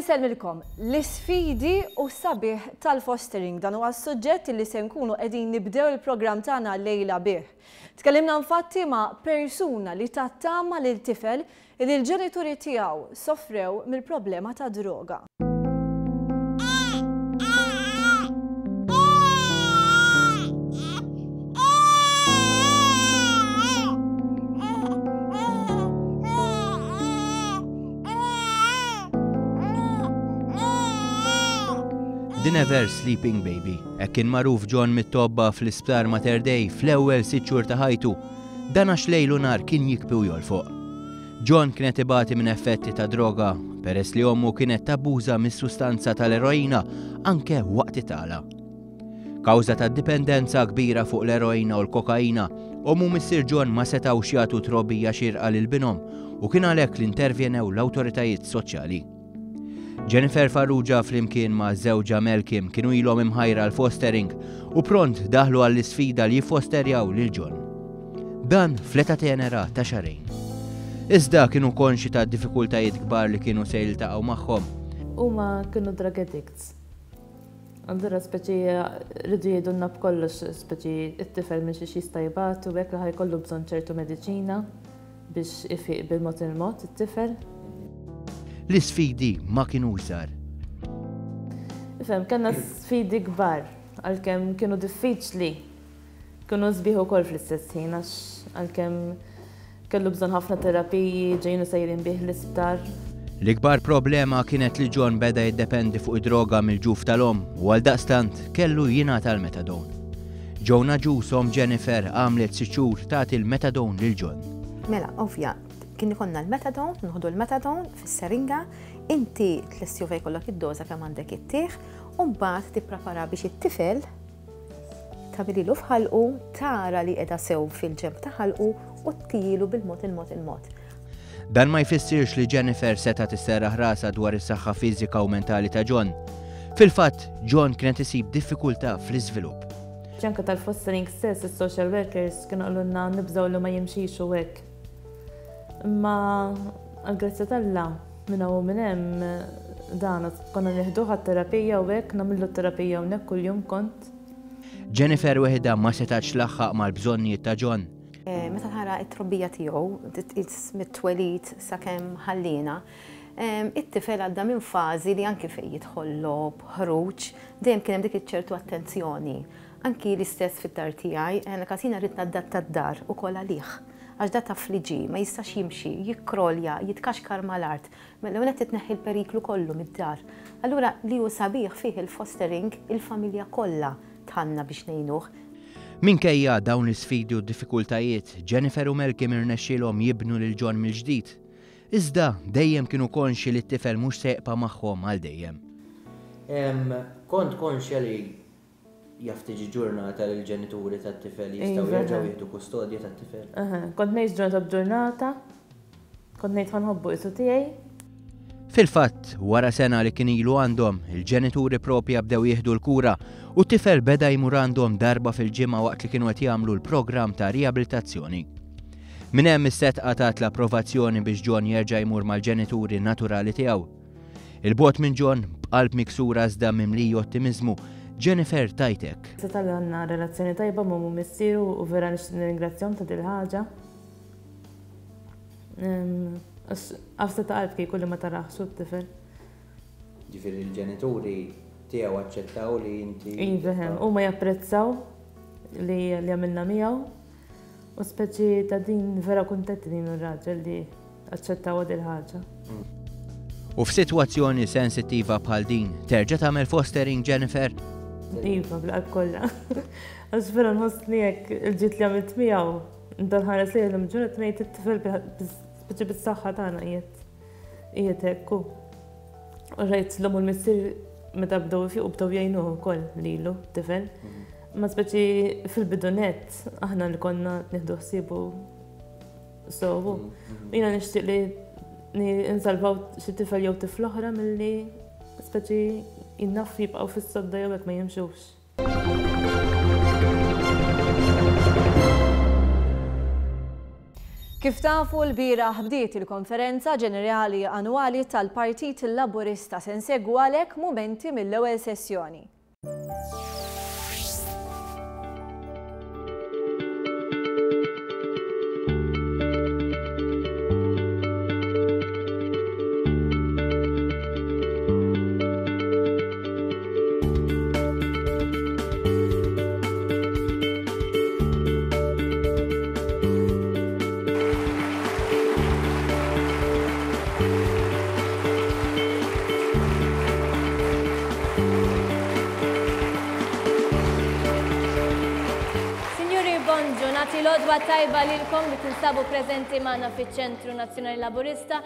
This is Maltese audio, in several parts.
Inselmilkom, l-isfidi u sabiħ tal-fostering dan huwa s-suġġett li se nkunu qegħdin nibdew il-programm tagħna lejla bih. Tkellimna infatti ma' persuna li tattama lil tifel li l-ġenituri tiegħu sofrew mill-problema ta' droga. Never Sleeping Baby, kien magħruf John mit-tobba fl-isptar Mater Dei fl-ewwel 6 xhur ta' ħajtu, dan għax lejlu nar kien jikbi u jolfoq. John kienet ibati minn effetti ta' droga peress li ommu kienet tabbuża mis-sustanza tal-eroina anke waqt it-tagħla. Kawża ta' dipendenza kbira fuq l-eroina u l-kokaina, ommu missier John ma setgħux jagħtu trobbija xierqa lil-binhom u kien għalhekk li intervjenew l-awtoritajiet soċjali. Jennifer Farrugia flimkien ma' żewġa Malcolm kienu ilhom imħajra l-fostering u pront daħlu għall-isfida li jiffosterjaw lil John. Dan fl-età tenera ta' xarejn. Iżda kienu konxi ta' diffikultajiet kbar li kienu se jiltaqgħu magħhom. Huma kienu drug addicts. Allura speċi rridu jgħidulna b'kollox speċi it-tifel minn xi jista' jibgħat u hekk li ħajkollu bżonn ċertu mediċina biex ifiq bil-mod il-mod it-tifel. L-isfidi ma kienu żgħar. Ifhem, kellna sfidi kbar għalkemm kienu diffiċli. Kienu sbieħ ukoll fl-istess ħin għax għalkemm kellu bżonn ħafna terapiji ġejjin sejrin bih l-isptar. L-ikbar problema kienet li John beda jiddependi fuq id-droga mill-ġuf tal-om u għaldaqstant kellu jingħata l-metadone. Jonah Juice om Jennifer għamlet 6 xhur tagħti l-metadone lil John. Mela, ovvja, kien ikollna l-metadone, nħodu l-metadone fis-seringa, inti tlestiju fej kollok id-doża kemm għandek ittieħ, u mbagħad tipprepara biex it-tifel tagħmililu f'ħalqu tara li qiegħda sew fil-ġemp ta' ħalqu u ttilu bil-mod il-mod. Dan ma jfissirx li Jennifer seta' tisserraħ rasa dwar is-saħħa fiżika u mentali ta' John. Fil-fatt, John kienet isib diffikultà fl-iżvilupp. Ċanka tal-fostering stess, is-social workers kienu qalulna nibżgħu li ma jimxix u hekk. Imma għal-grazzja tal-la, minna u minnem dan, konna nieħduh għat-terapija u hekk nagħmlu t-terapija hawnhekk kuljum kont. Jennifer weħda ma setax laħħaq mal-bżonnijiet ta' John. Meta tara t-trobbija tiegħu mit-twelid sakemm ħallina, it-tifel għadda minn fażi li anke fejn jidħollob, ħruġ, dejjem kien hemm dik iċ-ċertu attenzjoni. Anki l-istess fit-dar tiegħi, kasina rrid nadatta d-dar ukoll għalih. Għax da taf li ġi, ma jistax jimxi, jikkrolja, jitkaxkar mal-art, mela qed titneħħi l-periklu kollu mid-dar. Allura li hu sabiħ fih il-fostering il-familja kollha tħanna biex ngħinuh. Minkejja dawn l-isfidi u d-diffikultajiet, Jennifer u Malcolm irnexxielhom jibnu lil John mill-ġdid. Iżda dejjem kienu konxi li t-tifel mhux se jibqa' magħhom għal dejjem. Kont konxja li jaf tiġi ġurnata li l-ġenituri tat-tifel jistgħu jerġgħu jieħdu kustodja tat-tifel. Kont ngħid ġurnata b'ġurnata, kont ngħid ħanħobbu isu tiegħi. Fil-fatt, wara sena li kien ilu għandhom, il-ġenituri propja bdew jieħdu l-kura u t-tifel beda jmur għandhom darba fil-ġimgħa waqt li kienu qed jagħmlu l-programm ta' riabilitazzjoni. Minn hemm is-setqa tat l-approvazzjoni biex John jerġa' jmur mal-ġenituri naturali tiegħu. Il-bogħod minn John b'qalb miksura iżda mimli ottimiżmu, Jennifer tajtek. Se tal-għanna relazzjoni tajba ma' missieru u vera nirringrazzjahom ta' dil-ħaġa. Għafsa ta' qalb kieku li ma taraħx t-tifel. Ġifieri l-ġenituri tiegħu aċċettaw li inti. Ivehem, huma japprezzaw li għamilna miegħu u speċi ta' din vera kuntetti din ir-raġel li aċċettaw dil-ħaġa. U f'sitwazzjoni sensittiva bħal din, terġa' tagħmel fostering Jennifer? Iva, bl-qalb kollha. Għax vera nħossni hekk il-ġid li għamilt miegħu, nħares li għalhom ġuret ngħid it-tifel speċi bis-saħħa tagħna qiegħed hekk hu. U rajt l-omm u l-missier meta bdew ifiqu bdew jgħinuh ukoll lilu tifel. Ma speċi fil-bidunet aħna li konna nieħdu ħsiebu sowu. Jiena nixtieq li insalvaw xi tifel jew tifel oħra milli speċi jinnaf jibqgħu fis-sodda jew hekk ma jimxux. Kif tafu l-bieraħ bdiet il-konferenza ġenerali annwali tal-Partit Laburista se nsegwu għalhekk mumenti mill-ewwel sessjoni. L-odwa tajba lilkom li tinsabu preżenti magħna fiċ-Ċentru Nazzjonali Laburista.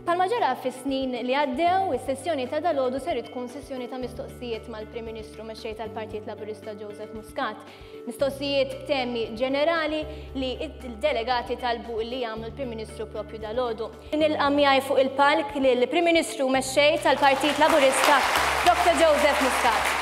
Palma ġara fis-snin li għaddew, is-sessjoni ta' dalgħodu ser tkun sessjoni ta' mistoqsijiet mal-Prim Ministru mexxej tal-Partit Laburista Joseph Muscat. Mistoqsijiet b'temi ġenerali li d-delegati talbu li jagħmlu l-Prim Ministru propju dalgħodu. Nilqa' miegħi fuq il-palk lill-Prim Ministru mexxej tal-Partit Laburista Dr. Joseph Muscat.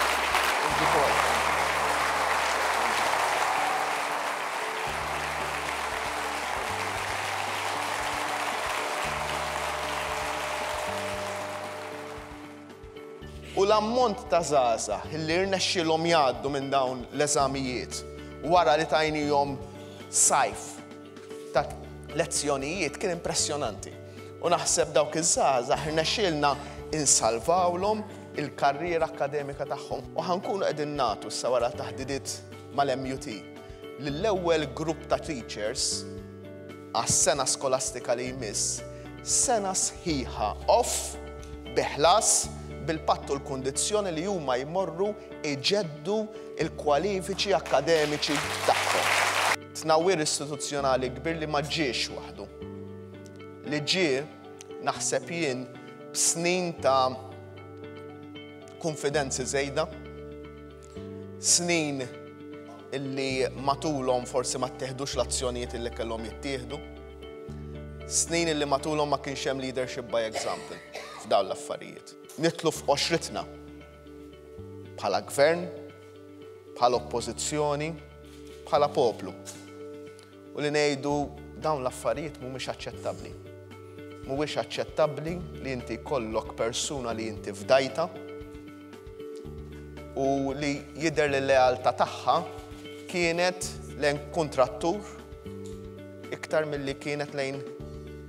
U l-ammont ta' żgħażagħ illi rnexxielhom jgħaddu minn dawn l-eżamijiet wara li tajnihom sajf ta' lezzjonijiet kien impressjonanti. U naħseb dawk iż-żgħażagħ irnexxielna insalvawlhom il-karriera akkademika tagħhom. U ħankunu qegħdin nagħtu issa wara taħdidiet mal-MUT lill-ewwel grupp ta' teachers għas-sena skolastika li jmiss sena sħiħa off biħlas bil-pattu l-kondizzjoni li huma jmorru iġeddu il-kwalifiċi akkademiċi tagħhom. Tnawwir istituzzjonali kbir li ma ġiex waħdu. Li ġie naħseb jien b'snin ta' konfidenzi żejda, snin illi matulhom forsi ma ttieħdux l-azzjonijiet illi kellhom jittieħdu, snin illi matulhom ma kienx hemm leadership by example f'dawn l-affarijiet. Nitlu f'oxritna bħala gvern, bħala oppożizzjoni, bħala poplu. U li ngħidu dawn l-affarijiet mhumiex aċċettabbli. Mhuwiex aċċettabbli li inti jkollok persuna li inti fdajta u li jidher li l-lealtà tagħha kienet lejn kontrattur iktar milli kienet lejn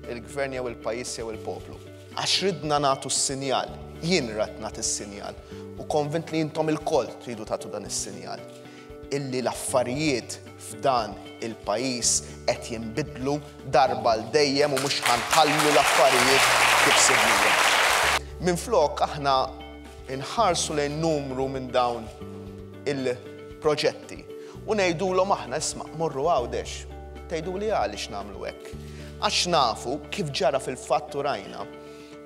il-gvern jew il-pajjiż jew il-poplu. Għax ridna nagħtu s-sinjal. Jien rat nagħti s-sinjal u konvint li intom il-koll tridu tagħtu dan is-sinjal illi l-affarijiet f'dan il-pajjiż qed jinbidlu darba l dejjem u mhux ħanħallu l-affarijiet kif sibnihom. Minflok aħna inħarsu lejn numru minn dawn il-proġetti u ngħidulhom aħna isma' morru għawdex, tgħiduli għaliex nagħmlu hekk. Għax nafu kif ġara fil-fatt u rajna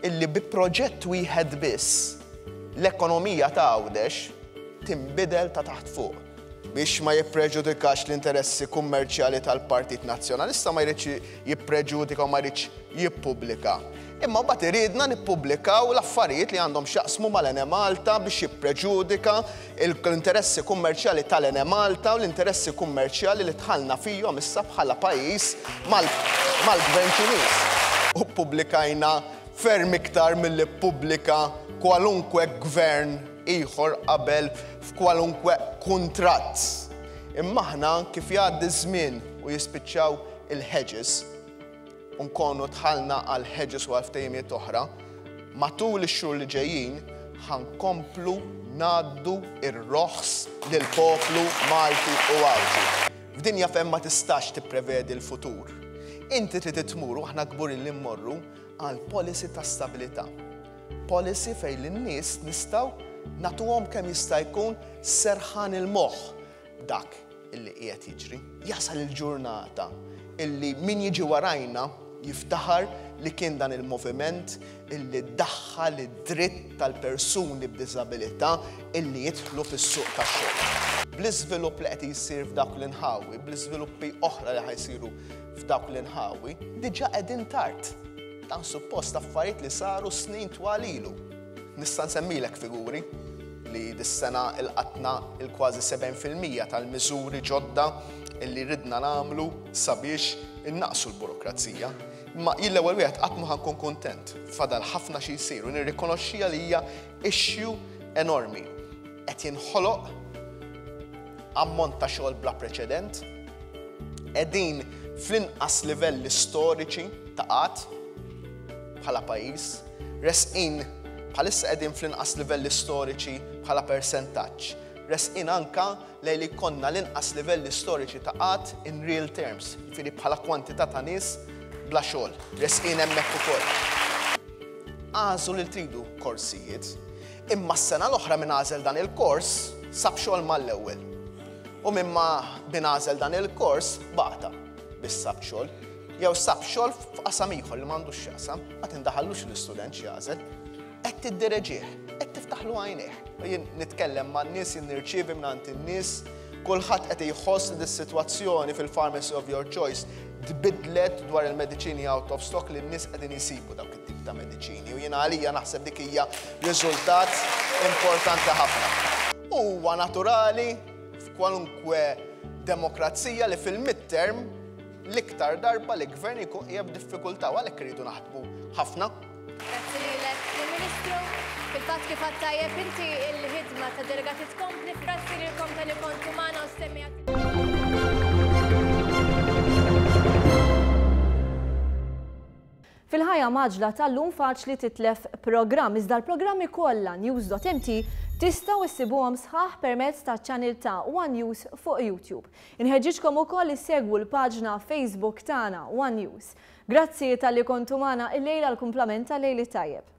illi bi proġett wieħed biss l-ekonomija ta' Għawdex tinbidel ta' taħt fuq biex ma jippreġudikax l-interessi kummerċjali tal-Partit Nazzjonalista ma jridx jippreġudika u ma jridx jippubblika. Imma mbagħad iridna nippubblikaw l-affarijiet li għandhom x'jaqsmu mal-Enemalta biex jippreġudika l-interessi kummerċjali tal-Enemalta u l-interessi kummerċjali li tħallna fihom issa bħala pajjiż mal-Gvern Ċiniż. U ppubblikajna ferm iktar milli ppubblika kwalunkwe gvern ieħor qabel f'kwalunkwe kuntratt. Imma aħna kif jgħaddi żmien u jispiċċaw il-hedges u nkunu tħallna għal hedges u għal ftehimiet oħra, matul ix-xhur li ġejjin ħankomplu ngħaddu ir-roħs lill-poplu Malti u Għawġi. F'dinja fejn ma tistax tipprevedi l-futur. Inti trid tmur u aħna kburin li mmorru għal policy ta' stabilità. Policy fejn lin-nies nistgħu nagħtuhom kemm jista' jkun serħan il-moħħ dak illi qiegħed jiġri. Jasal il-ġurnata illi min jiġi warajna jiftaħar li kien dan il-moviment illi ddaħħal id-dritt tal-persuni b'diżabilità illi jidħlu fis-suq tax-xogħol. Bl-iżvilupp li qed jsir f'dawk l-inħawi, bl-iżviluppi oħra li ħajsiru f'dawk l-inħawi, diġà qegħdin tard. Dan suppost affarijiet li saru snin twal ilu. Nista' nsemmilek figuri li dis-sena il-qatna il-kważi 7% tal-miżuri ġodda illi ridna nagħmlu sabiex innaqsu l-burokrazija, imma l-ewwel wieħed qatt ma ħankun kuntent. Fadal ħafna xi jsir u nirrikonoxxiha li hija issue enormi. Qed jinħoloq ammont ta' xogħol bla preċedent, qegħdin fl-inqas livelli storiċi ta' qatt bħala pajjiż, resqin bħalissa qegħdin fl-inqas livelli storiċi bħala persentaġġ. Resqin anka lejn li konna l-inqas livelli storiċi ta' qatt in real terms, jiġifieri bħala kwantità ta' nies bla xogħol. Resqin hemmhekk ukoll. Għażu li tridu korsijiet, imma s-sena l-oħra min għażel dan il-kors sab xogħol mal-ewwel. U minn ma binagħżel dan il-kors baqta bis-sab xogħol, jew sab xogħol f'qasam ieħor li m'għandux x'jaqsam, ma tindaħallux l-istudent x'jażel, qed tiddereġih, qed tiftaħlu għajnejh. Jien nitkellem man nies, jien nirċievi mingħand in-nies, kulħadd qed jħoss li s-sitwazzjoni fil-pharmacy of your choice tbidlet dwar il-mediċini out of stock li n-nies qegħdin jisibu dawk it-tip ta' mediċini. U jien għalija naħseb dik hija riżultat importanti ħafna. Huwa naturali f'kwalunkwe demokrazija li fil-midterm l-iktar darba li gvern ikun qiegħed b'diffikultà u għalhekk iridu naħdmu ħafna. Grazzi lilek, Ministru. Fil-fatt kif għattajjeb inti il-ħidma ta' delegati tkompli, grazzi lilkom tal-li kontu magħna u stemmijat. Fil-ħajja maġla tal-lum faċli titlef programm, iżda l-programmi kollha News.mt tistgħu issibuhom sħaħ permezz taċ-channel ta' One News fuq YouTube. Inħeġġiġkom ukoll issegwu l-paġna Facebook tagħna One News. Grazzi tal-li kontu magħna illejla l-kumplament tal-lejli tajjeb.